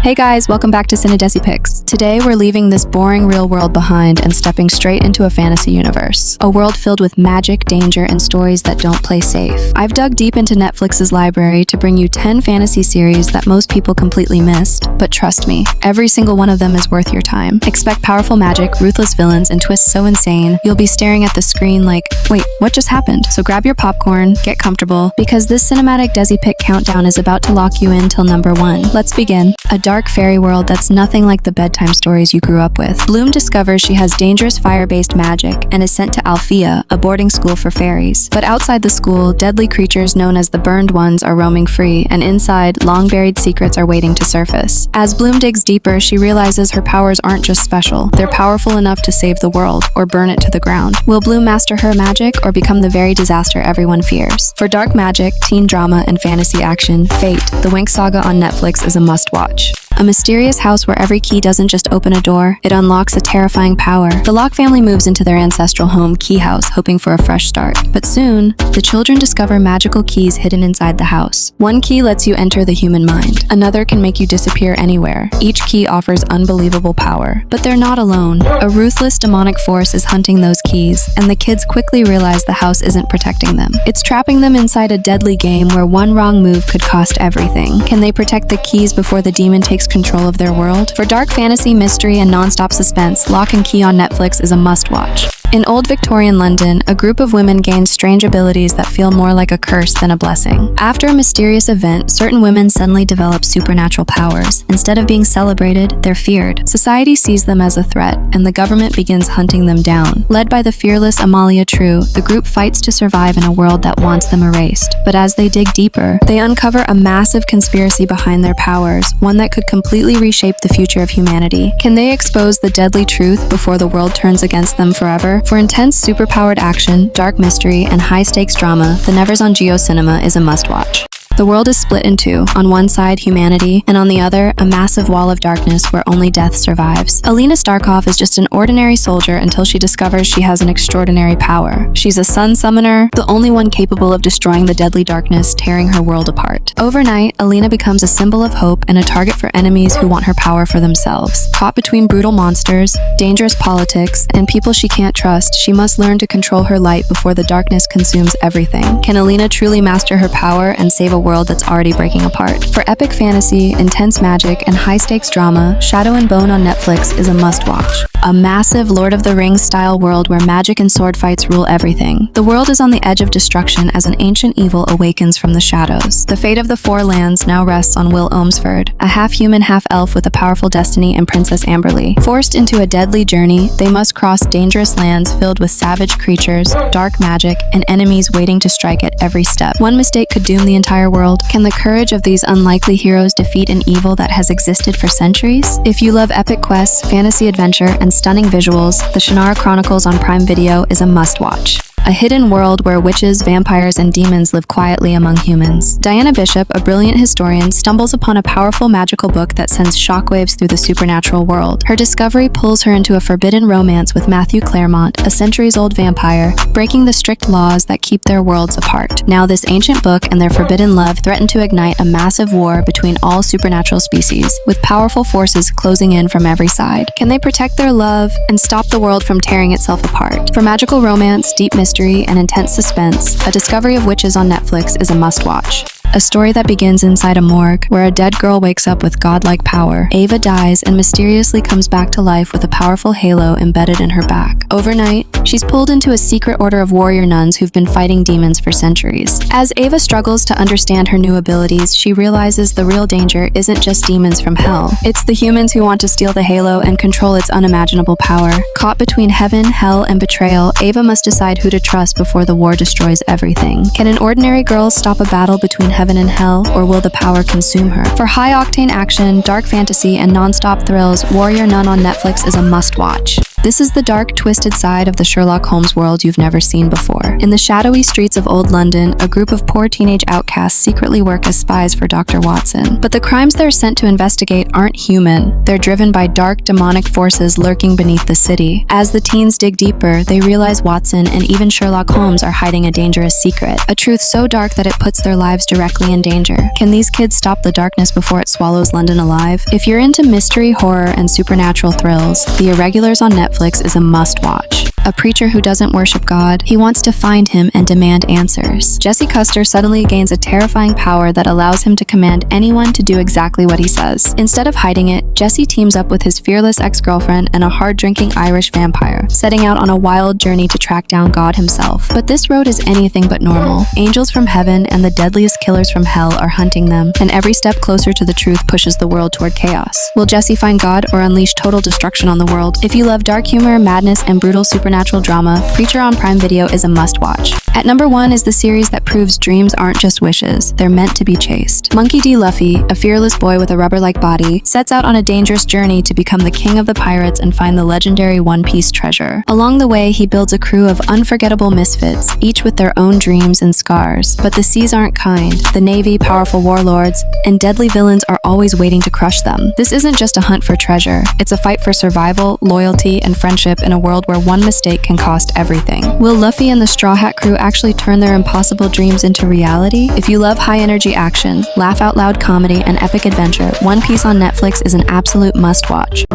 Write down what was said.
Hey guys, welcome back to Cinedesi Picks. Today we're leaving this boring real world behind and stepping straight into a fantasy universe. A world filled with magic, danger, and stories that don't play safe. I've dug deep into Netflix's library to bring you 10 fantasy series that most people completely missed, but trust me, every single one of them is worth your time. Expect powerful magic, ruthless villains, and twists so insane, you'll be staring at the screen like, wait, what just happened? So grab your popcorn, get comfortable, because this cinematic Desi Pick countdown is about to lock you in till number 1. Let's begin. A dark fairy world that's nothing like the bedtime stories you grew up with. Bloom discovers she has dangerous fire-based magic and is sent to Althea, a boarding school for fairies. But outside the school, deadly creatures known as the Burned Ones are roaming free, and inside, long-buried secrets are waiting to surface. As Bloom digs deeper, she realizes her powers aren't just special. They're powerful enough to save the world, or burn it to the ground. Will Bloom master her magic, or become the very disaster everyone fears? For dark magic, teen drama, and fantasy action, Fate, the Winx Saga on Netflix is a must-watch. A mysterious house where every key doesn't just open a door, it unlocks a terrifying power. The Locke family moves into their ancestral home, Key House, hoping for a fresh start. But soon, the children discover magical keys hidden inside the house. One key lets you enter the human mind. Another can make you disappear anywhere. Each key offers unbelievable power. But they're not alone. A ruthless demonic force is hunting those keys, and the kids quickly realize the house isn't protecting them. It's trapping them inside a deadly game where one wrong move could cost everything. Can they protect the keys before the demon takes control of their world? For dark fantasy, mystery, and non-stop suspense, Lock and Key on Netflix is a must-watch. In old Victorian London, a group of women gain strange abilities that feel more like a curse than a blessing. After a mysterious event, certain women suddenly develop supernatural powers. Instead of being celebrated, they're feared. Society sees them as a threat, and the government begins hunting them down. Led by the fearless Amalia True, the group fights to survive in a world that wants them erased. But as they dig deeper, they uncover a massive conspiracy behind their powers, one that could completely reshape the future of humanity. Can they expose the deadly truth before the world turns against them forever? For intense superpowered action, dark mystery, and high-stakes drama, The Nevers on Geo Cinema is a must-watch. The world is split in two. On one side, humanity, and on the other, a massive wall of darkness where only death survives. Alina Starkov is just an ordinary soldier until she discovers she has an extraordinary power. She's a sun summoner, the only one capable of destroying the deadly darkness, tearing her world apart. Overnight, Alina becomes a symbol of hope and a target for enemies who want her power for themselves. Caught between brutal monsters, dangerous politics, and people she can't trust, she must learn to control her light before the darkness consumes everything. Can Alina truly master her power and save a world that's already breaking apart? For epic fantasy, intense magic, and high-stakes drama, Shadow and Bone on Netflix is a must-watch. A massive Lord of the Rings-style world where magic and sword fights rule everything. The world is on the edge of destruction as an ancient evil awakens from the shadows. The fate of the Four Lands now rests on Will Ohmsford, a half-human, half-elf with a powerful destiny, and Princess Amberly. Forced into a deadly journey, they must cross dangerous lands filled with savage creatures, dark magic, and enemies waiting to strike at every step. One mistake could doom the entire world. Can the courage of these unlikely heroes defeat an evil that has existed for centuries? If you love epic quests, fantasy adventure, and stunning visuals, the Shannara Chronicles on Prime Video is a must-watch. A hidden world where witches, vampires, and demons live quietly among humans. Diana Bishop, a brilliant historian, stumbles upon a powerful magical book that sends shockwaves through the supernatural world. Her discovery pulls her into a forbidden romance with Matthew Claremont, a centuries-old vampire, breaking the strict laws that keep their worlds apart. Now this ancient book and their forbidden love threaten to ignite a massive war between all supernatural species, with powerful forces closing in from every side. Can they protect their love and stop the world from tearing itself apart? For magical romance, deep mystery, and intense suspense, A Discovery of Witches on Netflix is a must-watch. A story that begins inside a morgue, where a dead girl wakes up with godlike power. Ava dies and mysteriously comes back to life with a powerful halo embedded in her back. Overnight, she's pulled into a secret order of warrior nuns who've been fighting demons for centuries. As Ava struggles to understand her new abilities, she realizes the real danger isn't just demons from hell. It's the humans who want to steal the halo and control its unimaginable power. Caught between heaven, hell, and betrayal, Ava must decide who to trust before the war destroys everything. Can an ordinary girl stop a battle between heaven and hell, or will the power consume her? For high-octane action, dark fantasy, and non-stop thrills, Warrior Nun on Netflix is a must-watch. This is the dark, twisted side of the Sherlock Holmes world you've never seen before. In the shadowy streets of old London, a group of poor teenage outcasts secretly work as spies for Dr. Watson. But the crimes they're sent to investigate aren't human. They're driven by dark, demonic forces lurking beneath the city. As the teens dig deeper, they realize Watson and even Sherlock Holmes are hiding a dangerous secret, a truth so dark that it puts their lives directly in danger. Can these kids stop the darkness before it swallows London alive? If you're into mystery, horror, and supernatural thrills, The Irregulars on Netflix is a must-watch. A preacher who doesn't worship God, he wants to find him and demand answers. Jesse Custer suddenly gains a terrifying power that allows him to command anyone to do exactly what he says. Instead of hiding it, Jesse teams up with his fearless ex-girlfriend and a hard-drinking Irish vampire, setting out on a wild journey to track down God himself. But this road is anything but normal. Angels from heaven and the deadliest killers from hell are hunting them, and every step closer to the truth pushes the world toward chaos. Will Jesse find God or unleash total destruction on the world? If you love dark humor, madness, and brutal supernatural drama, Preacher on Prime Video is a must-watch. At number 1 is the series that proves dreams aren't just wishes, they're meant to be chased. Monkey D. Luffy, a fearless boy with a rubber-like body, sets out on a dangerous journey to become the king of the pirates and find the legendary One Piece treasure. Along the way, he builds a crew of unforgettable misfits, each with their own dreams and scars. But the seas aren't kind. The Navy, powerful warlords, and deadly villains are always waiting to crush them. This isn't just a hunt for treasure. It's a fight for survival, loyalty, and friendship in a world where one mistake can cost everything. Will Luffy and the Straw Hat crew actually turn their impossible dreams into reality? If you love high-energy action, laugh-out-loud comedy, and epic adventure, One Piece on Netflix is an absolute must-watch.